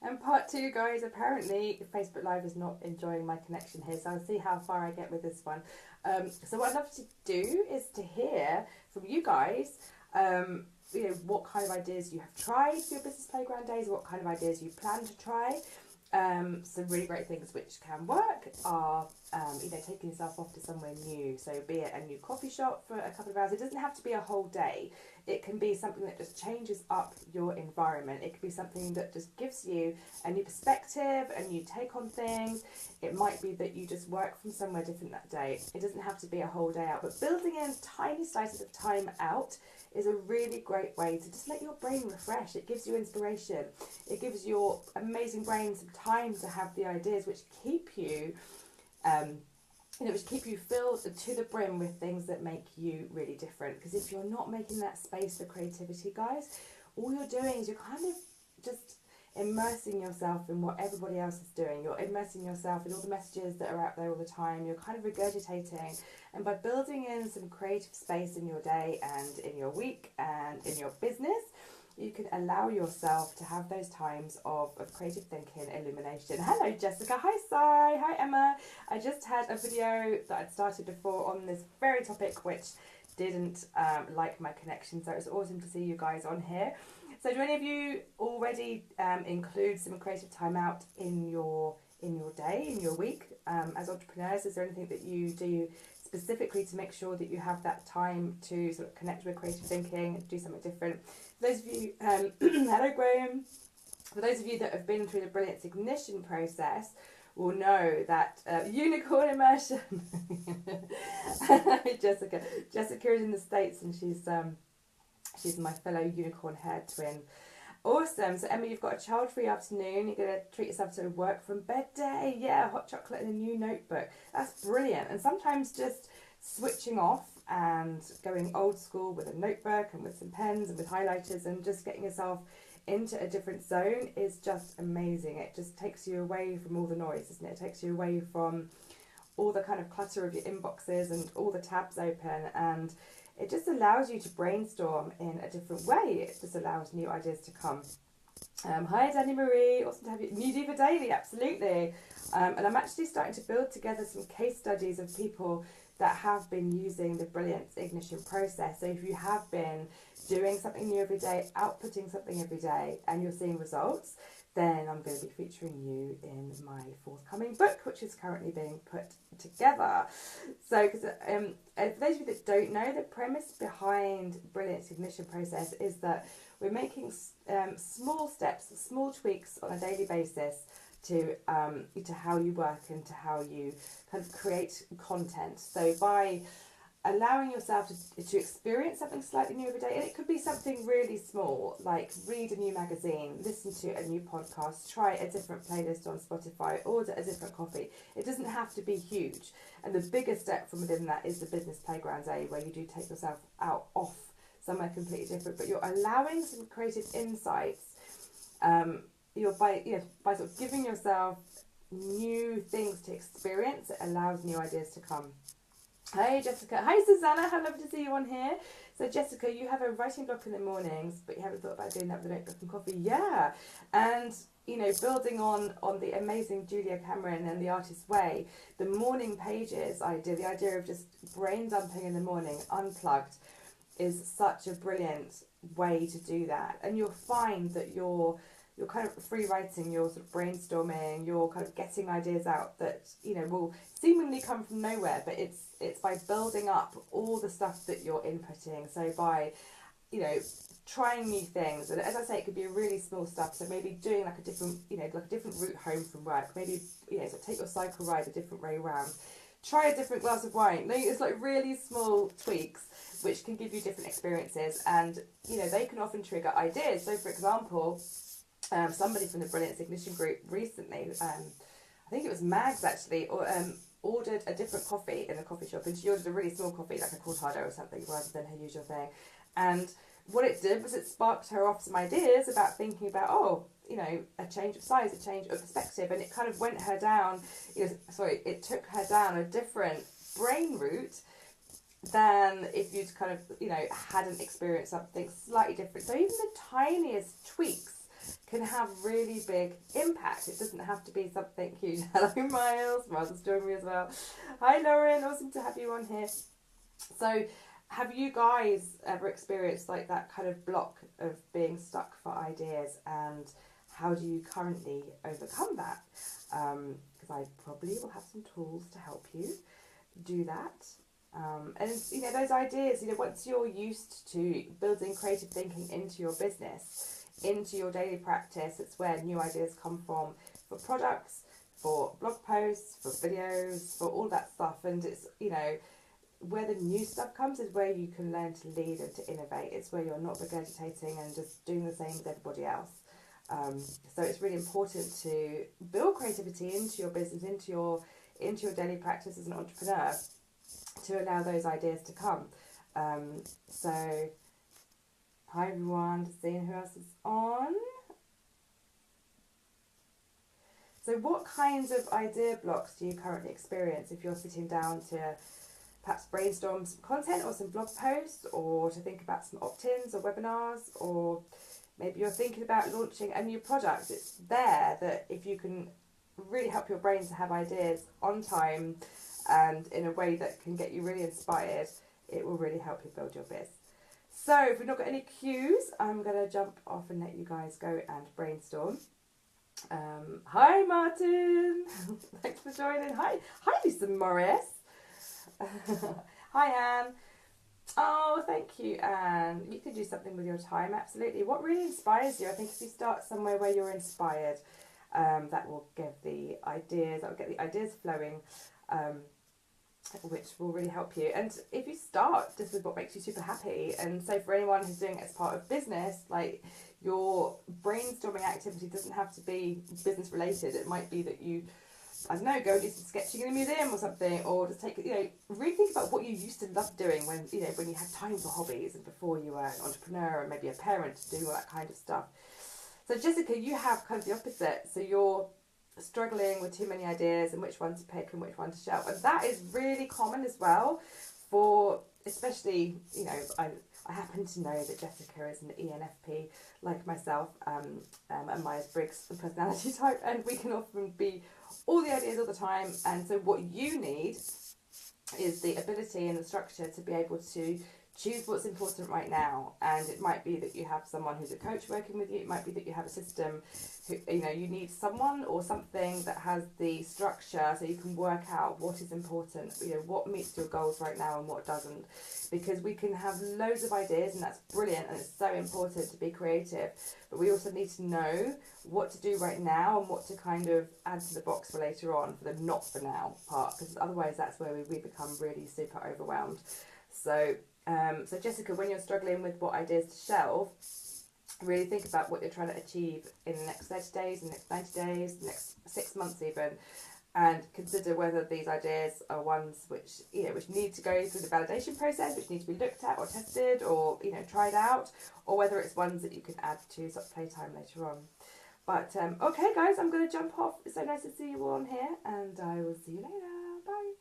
And part two, guys, apparently Facebook Live is not enjoying my connection here, so I'll see how far I get with this one. So what I'd love to do is to hear from you guys, what kind of ideas you have tried for your business playground days, what kind of ideas you plan to try. Some really great things which can work are, taking yourself off to somewhere new. So be it a new coffee shop for a couple of hours. It doesn't have to be a whole day. It can be something that just changes up your environment. It could be something that just gives you a new perspective, a new take on things. It might be that you just work from somewhere different that day. It doesn't have to be a whole day out, but building in tiny slices of time out is a really great way to just let your brain refresh. It gives you inspiration. It gives your amazing brain some time to have the ideas which keep you filled to the brim with things that make you really different. Because if you're not making that space for creativity, guys, all you're doing is you're kind of just immersing yourself in what everybody else is doing. You're immersing yourself in all the messages that are out there all the time. You're kind of regurgitating. And by building in some creative space in your day and in your week and in your business, you can allow yourself to have those times of creative thinking, illumination. Hello, Jessica. Hi, Sai. Hi, Emma. I just had a video that I'd started before on this very topic, which didn't like my connection. So it's awesome to see you guys on here. So do any of you already include some creative time out in your day, in your week as entrepreneurs? Is there anything that you do specifically to make sure that you have that time to sort of connect with creative thinking and do something different? For those of you, hello Graham, for those of you that have been through the Brilliance Ignition process will know that unicorn immersion. Jessica is in the States and she's my fellow unicorn hair twin. Awesome. So Emma, you've got a child-free afternoon. You're going to treat yourself to a work from bed day. Yeah, hot chocolate and a new notebook. That's brilliant. And sometimes just switching off and going old school with a notebook and with some pens and with highlighters and just getting yourself into a different zone is just amazing. It just takes you away from all the noise, doesn't it? It takes you away from all the kind of clutter of your inboxes and all the tabs open, and it just allows you to brainstorm in a different way. It just allows new ideas to come. Hi, Danny Marie. Awesome to have you. New Diva Daily, absolutely. And I'm actually starting to build together some case studies of people that have been using the Brilliance Ignition process. So if you have been doing something new every day, outputting something every day, and you're seeing results, then I'm going to be featuring you in my forthcoming book, which is currently being put together. So, for those of you that don't know, the premise behind Brilliance Ignition process is that we're making small steps, small tweaks on a daily basis to how you work and to how you kind of create content. So by allowing yourself to experience something slightly new every day, and it could be something really small, like read a new magazine, listen to a new podcast, try a different playlist on Spotify, order a different coffee. It doesn't have to be huge. And the biggest step from within that is the business playground day, where you do take yourself out off somewhere completely different, but you're allowing some creative insights. By sort of giving yourself new things to experience, it allows new ideas to come. Hi Jessica. Hi Susanna. How lovely to see you on here. So Jessica, you have a writing block in the mornings, but you haven't thought about doing that with a notebook and coffee. Yeah. And building on the amazing Julia Cameron and The Artist's Way, the morning pages idea, the idea of just brain dumping in the morning, unplugged, is such a brilliant way to do that. And you'll find that you're kind of free writing, you're sort of brainstorming, you're kind of getting ideas out that will seemingly come from nowhere, but it's by building up all the stuff that you're inputting. So by trying new things, and as I say, it could be really small stuff. So maybe doing like a different route home from work. Maybe so take your cycle ride a different way around. Try a different glass of wine. It's like really small tweaks which can give you different experiences, and they can often trigger ideas. So for example, somebody from the Brilliance Ignition group recently, I think it was Mags actually, ordered a different coffee in a coffee shop, and she ordered a really small coffee, like a cortado or something, rather than her usual thing. And what it did was it sparked her off some ideas about thinking about, a change of size, a change of perspective, and it kind of went her down, it took her down a different brain route than if you'd kind of, hadn't experienced something slightly different. So even the tiniest tweaks can have really big impact. It doesn't have to be something huge. Hello, Miles. Miles has joined me as well. Hi, Lauren. Awesome to have you on here. So, have you guys ever experienced like that kind of block of being stuck for ideas, and how do you currently overcome that? Because I probably will have some tools to help you do that. And you know, those ideas, you know, once you're used to building creative thinking into your business, into your daily practice, it's where new ideas come from for products, for blog posts, for videos, for all that stuff. And it's, you know, where the new stuff comes is where you can learn to lead and to innovate. It's where you're not regurgitating and just doing the same as everybody else. So it's really important to build creativity into your business, into your daily practice as an entrepreneur, to allow those ideas to come. So hi everyone, just seeing who else is on. So what kinds of idea blocks do you currently experience if you're sitting down to perhaps brainstorm some content or some blog posts, or to think about some opt-ins or webinars, or maybe you're thinking about launching a new product? It's there that if you can really help your brain to have ideas on time and in a way that can get you really inspired, it will really help you build your biz. So if we've not got any cues, I'm going to jump off and let you guys go and brainstorm. Hi Martin, thanks for joining. Hi Lisa Morris. Hi Anne. Oh, thank you, Anne. You can do something with your time, absolutely. What really inspires you? I think if you start somewhere where you're inspired, that will get the ideas flowing, which will really help you. And if you start just with what makes you super happy, and so for anyone who's doing it as part of business, like your brainstorming activity doesn't have to be business related. It might be that you, I don't know, go do some sketching in a museum or something, or just take, you know, really think about what you used to love doing when you had time for hobbies and before you were an entrepreneur and maybe a parent, to do all that kind of stuff. So Jessica, you have kind of the opposite. So you're struggling with too many ideas and which one to pick and which one to shelve. And that is really common as well for, especially, you know, I happen to know that Jessica is an ENFP like myself, and Myers-Briggs personality type, and we can often be all the ideas all the time. And so what you need is the ability and the structure to be able to choose what's important right now. And it might be that you have someone who's a coach working with you. It might be that you have a system who, you know, you need someone or something that has the structure so you can work out what is important, you know, what meets your goals right now and what doesn't. Because we can have loads of ideas, and that's brilliant, and it's so important to be creative. But we also need to know what to do right now and what to kind of add to the box for later on, for the not for now part, because otherwise that's where we become really super overwhelmed. So so Jessica, when you're struggling with what ideas to shelve, really think about what you're trying to achieve in the next 30 days, the next 90 days, the next 6 months even, and consider whether these ideas are ones which, you know, which need to go through the validation process, which need to be looked at or tested or, you know, tried out, or whether it's ones that you can add to sort of playtime later on. But okay guys, I'm going to jump off. It's so nice to see you all on here, and I will see you later. Bye.